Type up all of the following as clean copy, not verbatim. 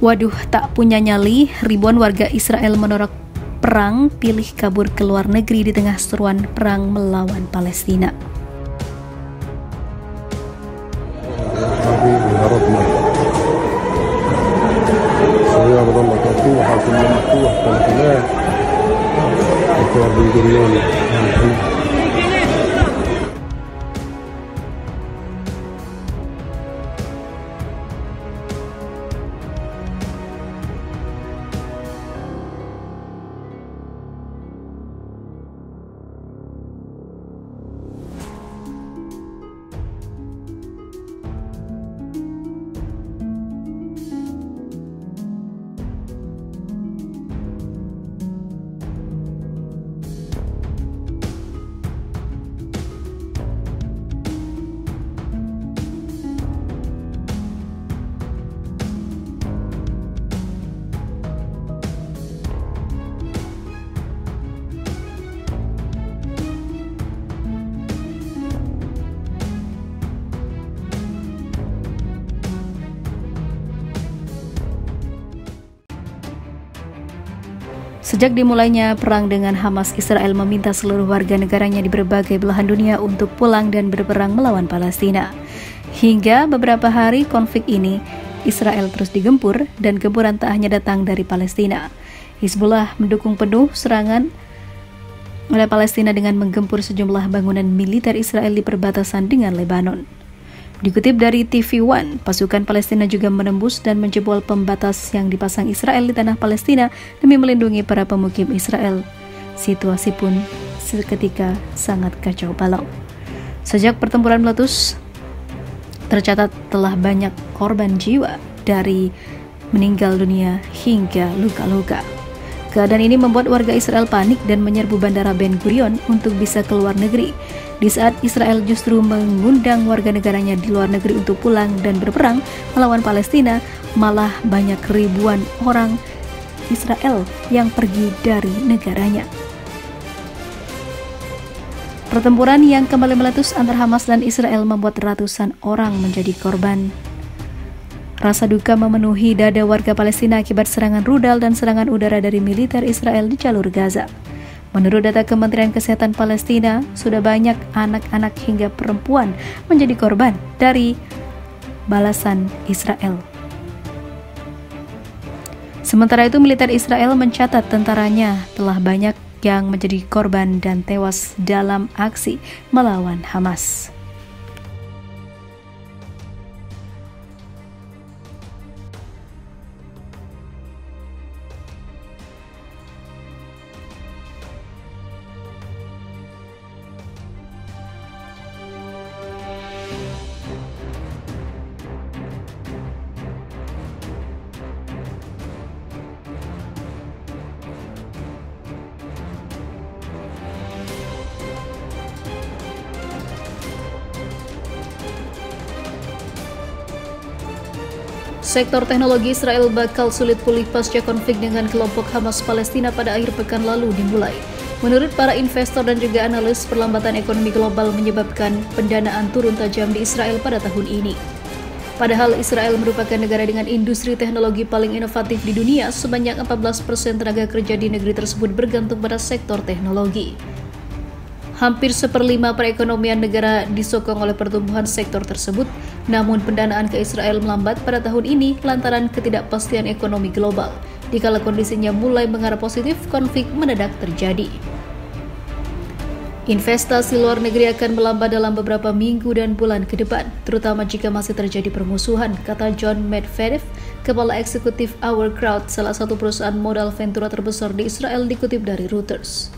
Waduh, tak punya nyali, ribuan warga Israel menolak perang, pilih kabur ke luar negeri di tengah seruan perang melawan Palestina. Sejak dimulainya perang dengan Hamas, Israel meminta seluruh warga negaranya di berbagai belahan dunia untuk pulang dan berperang melawan Palestina. Hingga beberapa hari konflik ini, Israel terus digempur dan gempuran tak hanya datang dari Palestina. Hizbullah mendukung penuh serangan oleh Palestina dengan menggempur sejumlah bangunan militer Israel di perbatasan dengan Lebanon. Dikutip dari TV One, pasukan Palestina juga menembus dan menjebol pembatas yang dipasang Israel di tanah Palestina demi melindungi para pemukim Israel. Situasi pun seketika sangat kacau balau. Sejak pertempuran meletus, tercatat telah banyak korban jiwa dari meninggal dunia hingga luka-luka. Keadaan ini membuat warga Israel panik dan menyerbu bandara Ben Gurion untuk bisa keluar negeri. Di saat Israel justru mengundang warga negaranya di luar negeri untuk pulang dan berperang melawan Palestina, malah banyak ribuan orang Israel yang pergi dari negaranya. Pertempuran yang kembali meletus antara Hamas dan Israel membuat ratusan orang menjadi korban. Rasa duka memenuhi dada warga Palestina akibat serangan rudal dan serangan udara dari militer Israel di jalur Gaza. Menurut data Kementerian Kesehatan Palestina, sudah banyak anak-anak hingga perempuan menjadi korban dari balasan Israel. Sementara itu, militer Israel mencatat tentaranya telah banyak yang menjadi korban dan tewas dalam aksi melawan Hamas. Sektor teknologi Israel bakal sulit pulih pasca konflik dengan kelompok Hamas Palestina pada akhir pekan lalu dimulai. Menurut para investor dan juga analis, perlambatan ekonomi global menyebabkan pendanaan turun tajam di Israel pada tahun ini. Padahal Israel merupakan negara dengan industri teknologi paling inovatif di dunia, sebanyak 14% tenaga kerja di negeri tersebut bergantung pada sektor teknologi. Hampir 1/5 perekonomian negara disokong oleh pertumbuhan sektor tersebut, namun pendanaan ke Israel melambat pada tahun ini lantaran ketidakpastian ekonomi global. Dikala kondisinya mulai mengarah positif, konflik mendadak terjadi. Investasi luar negeri akan melambat dalam beberapa minggu dan bulan ke depan, terutama jika masih terjadi permusuhan, kata John Medvedev, kepala eksekutif Our Crowd, salah satu perusahaan modal ventura terbesar di Israel, dikutip dari Reuters.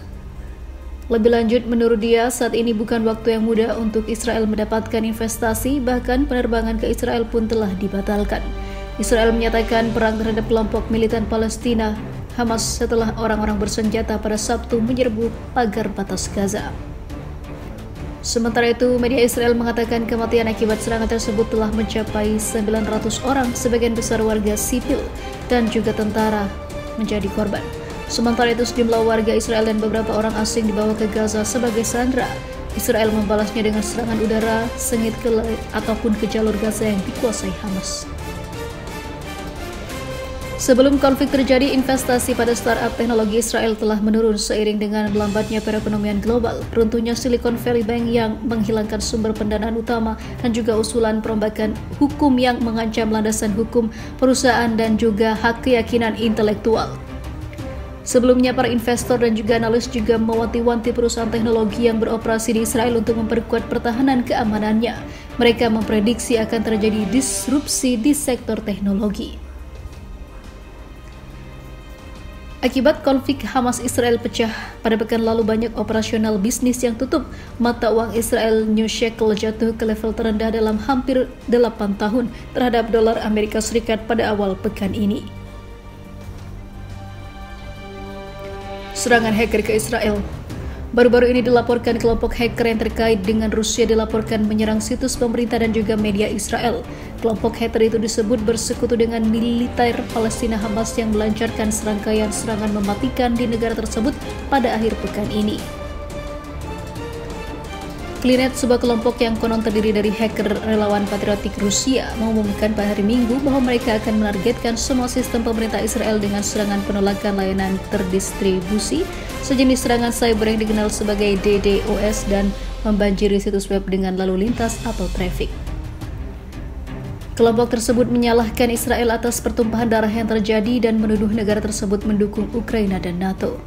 Lebih lanjut, menurut dia, saat ini bukan waktu yang mudah untuk Israel mendapatkan investasi, bahkan penerbangan ke Israel pun telah dibatalkan. Israel menyatakan perang terhadap kelompok militan Palestina, Hamas, setelah orang-orang bersenjata pada Sabtu menyerbu pagar batas Gaza. Sementara itu, media Israel mengatakan kematian akibat serangan tersebut telah mencapai 900 orang, sebagian besar warga sipil dan juga tentara menjadi korban. Sementara itu, sejumlah warga Israel dan beberapa orang asing dibawa ke Gaza sebagai sandera. Israel membalasnya dengan serangan udara, sengit ataupun ke jalur Gaza yang dikuasai Hamas. Sebelum konflik terjadi, investasi pada startup teknologi Israel telah menurun seiring dengan melambatnya perekonomian global, runtuhnya Silicon Valley Bank yang menghilangkan sumber pendanaan utama, dan juga usulan perombakan hukum yang mengancam landasan hukum perusahaan dan juga hak keyakinan intelektual. Sebelumnya, para investor dan juga analis juga mewanti-wanti perusahaan teknologi yang beroperasi di Israel untuk memperkuat pertahanan keamanannya. Mereka memprediksi akan terjadi disrupsi di sektor teknologi. Akibat konflik Hamas-Israel pecah, pada pekan lalu banyak operasional bisnis yang tutup. Mata uang Israel New Shekel jatuh ke level terendah dalam hampir 8 tahun terhadap dolar Amerika Serikat pada awal pekan ini. Serangan hacker ke Israel. Baru-baru ini dilaporkan kelompok hacker yang terkait dengan Rusia dilaporkan menyerang situs pemerintah dan juga media Israel. Kelompok hacker itu disebut bersekutu dengan militer Palestina Hamas yang melancarkan serangkaian serangan mematikan di negara tersebut pada akhir pekan ini. Klinet, sebuah kelompok yang konon terdiri dari hacker relawan patriotik Rusia, mengumumkan pada hari Minggu bahwa mereka akan menargetkan semua sistem pemerintah Israel dengan serangan penolakan layanan terdistribusi, sejenis serangan cyber yang dikenal sebagai DDoS, dan membanjiri situs web dengan lalu lintas atau traffic. Kelompok tersebut menyalahkan Israel atas pertumpahan darah yang terjadi dan menuduh negara tersebut mendukung Ukraina dan NATO.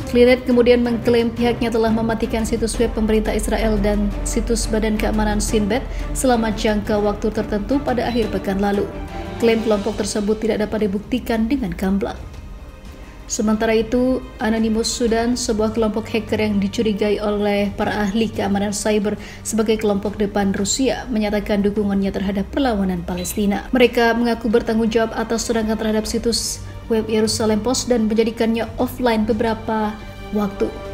Klinet kemudian mengklaim pihaknya telah mematikan situs web pemerintah Israel dan situs Badan Keamanan Shin Bet selama jangka waktu tertentu pada akhir pekan lalu. Klaim kelompok tersebut tidak dapat dibuktikan dengan gamblang. Sementara itu, Anonymous Sudan, sebuah kelompok hacker yang dicurigai oleh para ahli keamanan cyber sebagai kelompok depan Rusia, menyatakan dukungannya terhadap perlawanan Palestina. Mereka mengaku bertanggung jawab atas serangan terhadap situs web Yerusalem Post dan menjadikannya offline beberapa waktu.